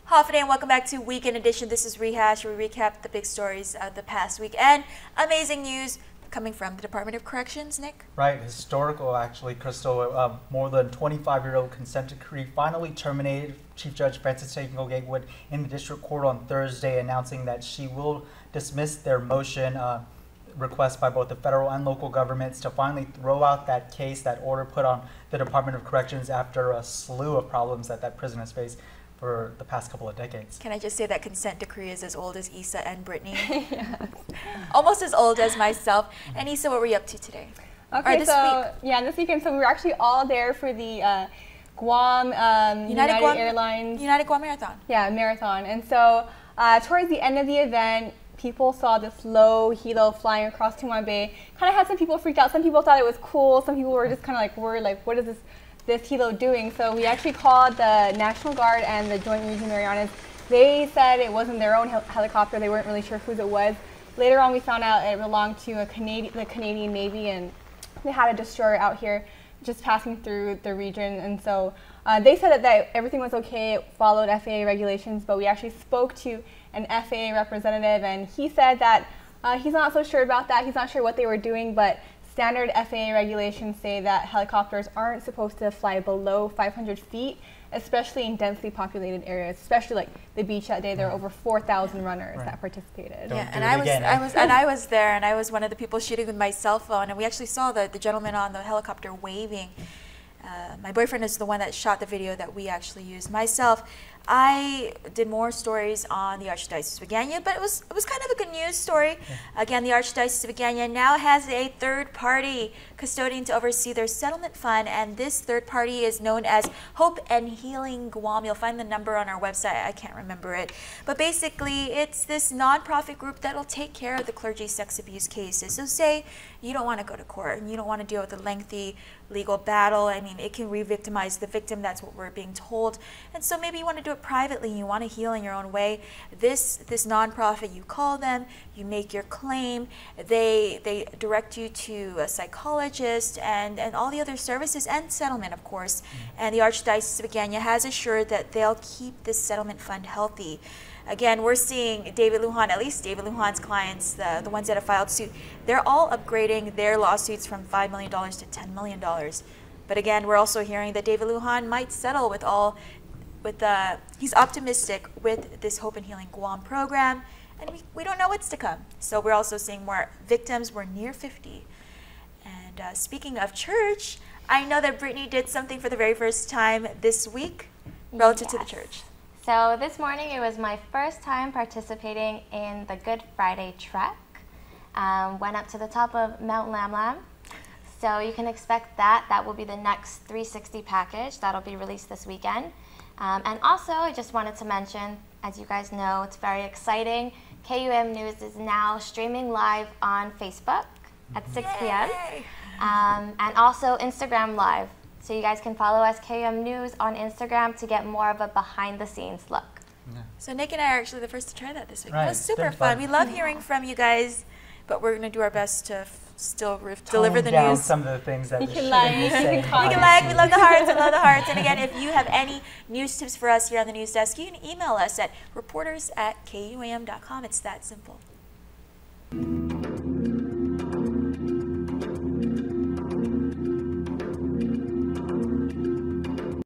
Hafide, and welcome back to Weekend Edition. This is Rehash, where we recap the big stories of the past week. And amazing news coming from the Department of Corrections, Nick. Right, historical actually, Crystal. More than 25-year-old consent decree finally terminated. Chief Judge Francis Tango Gatewood in the district court on Thursday announcing that she will dismiss their motion request by both the federal and local governments to finally throw out that case, that order put on the Department of Corrections after a slew of problems that prison has faced for the past couple of decades. Can I just say that consent decree is as old as Issa and Brittany? Yes. Almost as old as myself. And Issa, what were you up to today? Okay, this weekend, so we were actually all there for the Guam United Airlines United Guam Marathon. Yeah, marathon. And so towards the end of the event, people saw this low helo flying across Tumon Bay. Kind of had some people freak out. Some people thought it was cool. Some people were just kind of like worried, like, what is this helo doing? So we actually called the National Guard and the Joint Region Marianas. They said it wasn't their own helicopter. They weren't really sure whose it was. Later on, we found out it belonged to the Canadian Navy, and they had a destroyer out here just passing through the region. And so they said that everything was okay, it followed FAA regulations, but we actually spoke to an FAA representative, and he said that he's not so sure about that. He's not sure what they were doing, but standard FAA regulations say that helicopters aren't supposed to fly below 500 feet, especially in densely populated areas, especially like the beach that day. There were over 4,000 runners that participated. Yeah, and I was there, and I was one of the people shooting with my cell phone, and we actually saw the gentleman on the helicopter waving. My boyfriend is the one that shot the video that we actually used. Myself, I did more stories on the Archdiocese of Agana, but it was kind of a good news story. Yeah. Again, the Archdiocese of Agana now has a third-party custodian to oversee their settlement fund, and this third party is known as Hope and Healing Guam. You'll find the number on our website. I can't remember it. But basically, it's this nonprofit group that will take care of the clergy sex abuse cases. So say you don't want to go to court and you don't want to deal with a lengthy legal battle. I mean, it can re-victimize the victim. That's what we're being told. And so maybe you want to do it privately. You want to heal in your own way. This nonprofit, you call them, you make your claim. They direct you to a psychologist and all the other services and settlement, of course. And the Archdiocese of Agana has assured that they'll keep this settlement fund healthy. Again, we're seeing David Lujan, at least David Lujan's clients, the ones that have filed suit, they're all upgrading their lawsuits from $5 million to $10 million. But again, we're also hearing that David Lujan might settle he's optimistic with this Hope and Healing Guam program, and we don't know what's to come. So we're also seeing more victims. We're near 50. And speaking of church, I know that Brittany did something for the very first time this week relative to the church. So this morning it was my first time participating in the Good Friday trek. Went up to the top of Mount Lam Lam. So you can expect that. That will be the next 360 package. That'll be released this weekend. And also, I just wanted to mention, as you guys know, it's very exciting. KUM News is now streaming live on Facebook at 6 p.m. And also Instagram Live. So you guys can follow us, KUM News, on Instagram to get more of a behind-the-scenes look. Yeah. So Nick and I are actually the first to try that this week. Right. It was super fun. We love hearing from you guys, but we're going to do our best to still deliver the news. Some of the things that we can like. We love the hearts. I love the hearts. And again, if you have any news tips for us here on the news desk, you can email us at reporters@kuam.com. It's that simple.